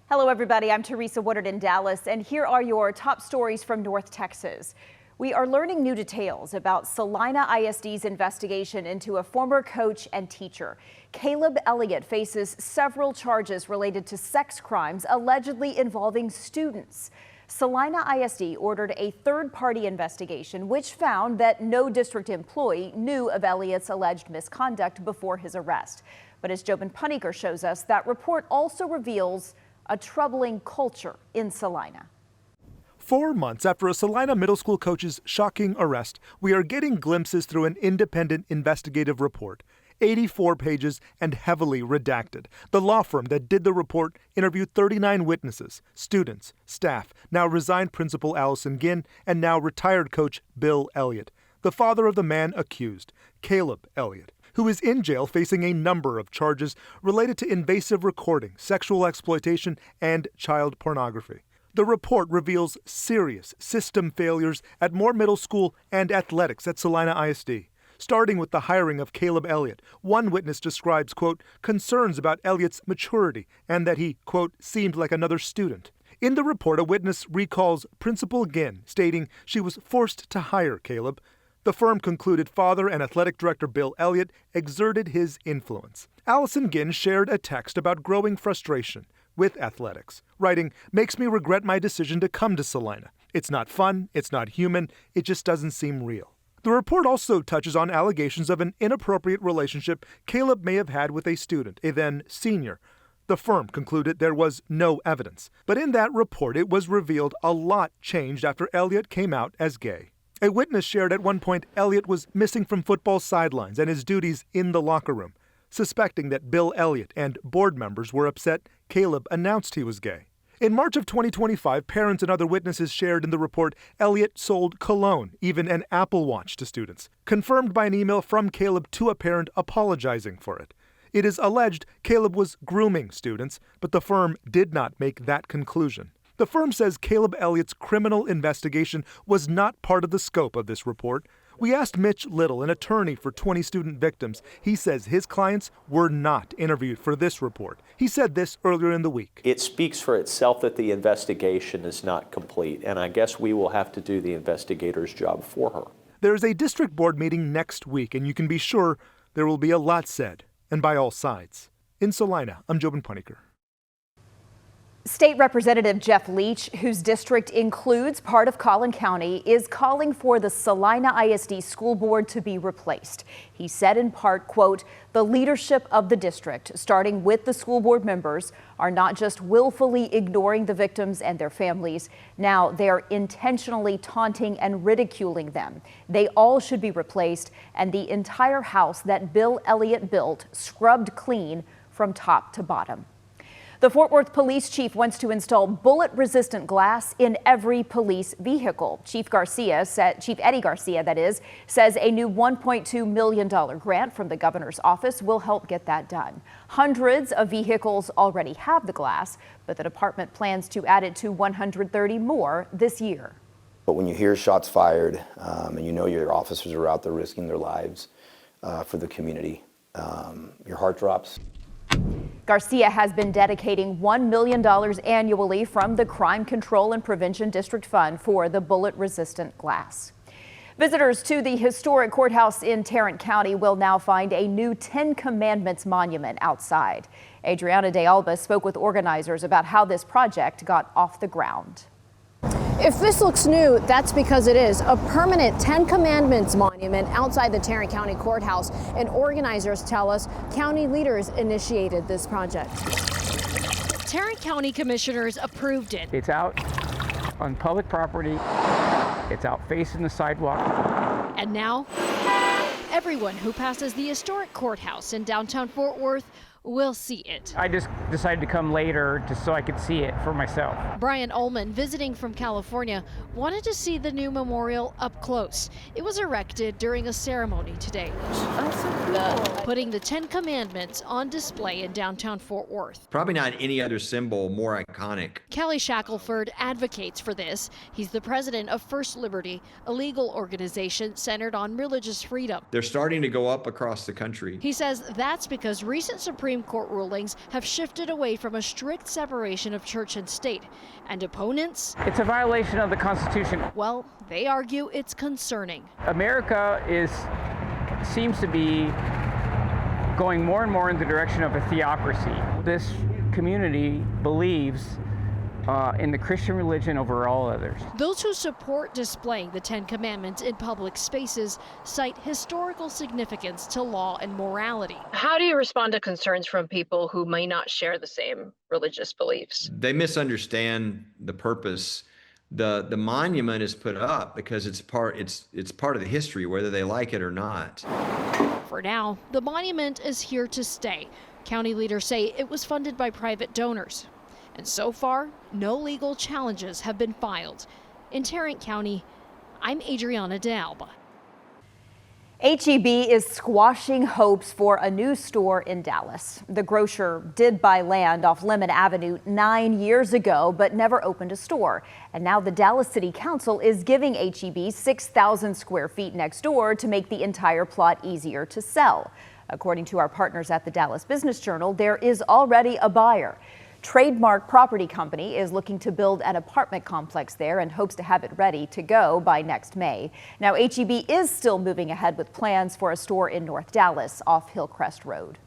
Hello, everybody. I'm Teresa Woodard in Dallas, and here are your top stories from North Texas. We are learning new details about Celina ISD's investigation into a former coach and teacher. Caleb Elliott faces several charges related to sex crimes allegedly involving students. Celina ISD ordered a third-party investigation, which found that no district employee knew of Elliott's alleged misconduct before his arrest. But as Jobin Puniker shows us, that report also reveals a troubling culture in Celina. 4 months after a Celina middle school coach's shocking arrest, we are getting glimpses through an independent investigative report. 84 pages and heavily redacted. The law firm that did the report interviewed 39 witnesses, students, staff, now resigned principal Allison Ginn, and now retired coach Bill Elliott, the father of the man accused, Caleb Elliott, who is in jail facing a number of charges related to invasive recording, sexual exploitation, and child pornography. The report reveals serious system failures at Moore Middle School and athletics at Celina ISD. Starting with the hiring of Caleb Elliott, one witness describes, quote, concerns about Elliott's maturity and that he, quote, seemed like another student. In the report, a witness recalls Principal Ginn, stating she was forced to hire Caleb. The firm concluded father and athletic director Bill Elliott exerted his influence. Allison Ginn shared a text about growing frustration with athletics, writing, makes me regret my decision to come to Celina. It's not fun, it's not human, it just doesn't seem real. The report also touches on allegations of an inappropriate relationship Caleb may have had with a student, a then senior. The firm concluded there was no evidence. But in that report, it was revealed a lot changed after Elliott came out as gay. A witness shared at one point Elliott was missing from football sidelines and his duties in the locker room. Suspecting that Bill Elliott and board members were upset, Caleb announced he was gay. In March of 2025, parents and other witnesses shared in the report Elliott sold cologne, even an Apple Watch to students, confirmed by an email from Caleb to a parent apologizing for it. It is alleged Caleb was grooming students, but the firm did not make that conclusion. The firm says Caleb Elliott's criminal investigation was not part of the scope of this report. We asked Mitch Little, an attorney for 20 student victims. He says his clients were not interviewed for this report. He said this earlier in the week. It speaks for itself that the investigation is not complete, and I guess we will have to do the investigator's job for her. There is a district board meeting next week, and you can be sure there will be a lot said, and by all sides. In Celina, I'm Jobin Puniker. State Representative Jeff Leach, whose district includes part of Collin County, is calling for the Celina ISD school board to be replaced. He said in part, quote, the leadership of the district, starting with the school board members, are not just willfully ignoring the victims and their families. Now they are intentionally taunting and ridiculing them. They all should be replaced, and the entire house that Bill Elliott built scrubbed clean from top to bottom. The Fort Worth police chief wants to install bullet-resistant glass in every police vehicle. Chief Eddie Garcia, that is, says a new $1.2 million grant from the governor's office will help get that done. Hundreds of vehicles already have the glass, but the department plans to add it to 130 more this year. But when you hear shots fired and you know your officers are out there risking their lives for the community, your heart drops. Garcia has been dedicating $1 million annually from the Crime Control and Prevention District Fund for the bullet-resistant glass. Visitors to the historic courthouse in Tarrant County will now find a new 10 Commandments monument outside. Adriana De Alba spoke with organizers about how this project got off the ground. If this looks new, that's because it is a permanent 10 Commandments monument outside the Tarrant County Courthouse, and organizers tell us county leaders initiated this project. Tarrant County commissioners approved it. It's out on public property. It's out facing the sidewalk. And now, everyone who passes the historic courthouse in downtown Fort Worth will see it. I just decided to come later just so I could see it for myself. Brian Ullman, visiting from California, wanted to see the new memorial up close. It was erected during a ceremony today. That's so cool. Putting the 10 Commandments on display in downtown Fort Worth. Probably not any other symbol more iconic. Kelly Shackelford advocates for this. He's the president of First Liberty, a legal organization centered on religious freedom. They're starting to go up across the country. He says that's because recent Supreme Supreme Court rulings have shifted away from a strict separation of church and state. And opponents? It's a violation of the Constitution. Well, they argue it's concerning. America seems to be going more and more in the direction of a theocracy. This community believes in the Christian religion over all others. Those who support displaying the Ten Commandments in public spaces cite historical significance to law and morality. How do you respond to concerns from people who may not share the same religious beliefs? They misunderstand the purpose. The monument is put up because it's part of the history, whether they like it or not. For now, the monument is here to stay. County leaders say it was funded by private donors. And so far, no legal challenges have been filed. In Tarrant County, I'm Adriana D'Alba. HEB is squashing hopes for a new store in Dallas. The grocer did buy land off Lemon Avenue 9 years ago, but never opened a store. And now the Dallas City Council is giving HEB 6,000 square feet next door to make the entire plot easier to sell. According to our partners at the Dallas Business Journal, there is already a buyer. Trademark Property Company is looking to build an apartment complex there and hopes to have it ready to go by next May. Now, HEB is still moving ahead with plans for a store in North Dallas off Hillcrest Road.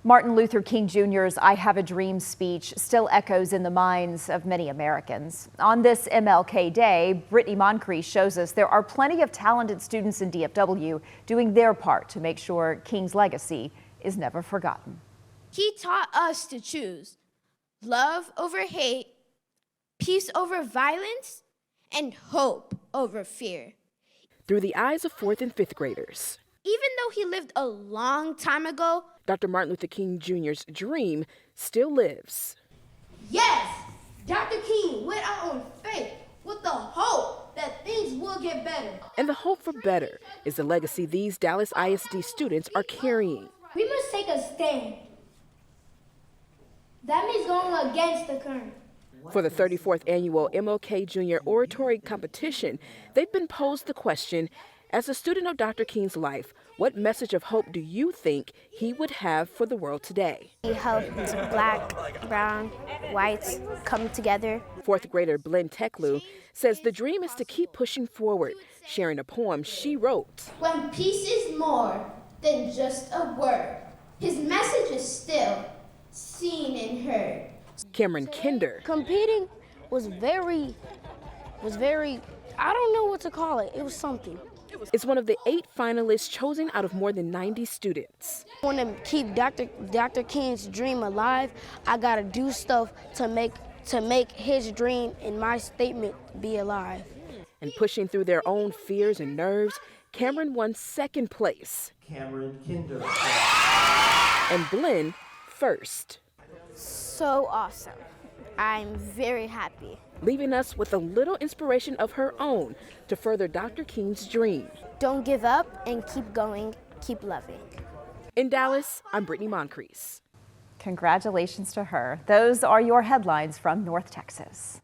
Martin Luther King Jr.'s I Have a Dream speech still echoes in the minds of many Americans. On this MLK Day, Brittany Moncrief shows us there are plenty of talented students in DFW doing their part to make sure King's legacy is never forgotten. He taught us to choose love over hate, peace over violence, and hope over fear. Through the eyes of 4th and 5th graders. Even though he lived a long time ago, Dr. Martin Luther King Jr.'s dream still lives. yes, Dr. King went out on faith with the hope that things will get better. And the hope for better is the legacy these Dallas ISD students are carrying. We must take a stand. That means going against the current. For the 34th annual MLK Jr. oratory competition, they've been posed the question, as a student of Dr. King's life, what message of hope do you think he would have for the world today? He helped black, brown, whites come together. 4th grader Blinn Teklu says the dream is to keep pushing forward, sharing a poem she wrote. When peace is more than just a word, his message is still seen and heard. Cameron Kinder. Competing was very, I don't know what to call it. It was something. Is one of the 8 finalists chosen out of more than 90 students. I want to keep Dr. King's dream alive. I got to do stuff to make his dream and my statement be alive. And pushing through their own fears and nerves, Cameron won 2nd place. Cameron Kinder. And Blinn first. So awesome. I'm very happy. Leaving us with a little inspiration of her own to further Dr. King's dream. Don't give up and keep going, keep loving. In Dallas, I'm Brittany Moncrief. Congratulations to her. Those are your headlines from North Texas.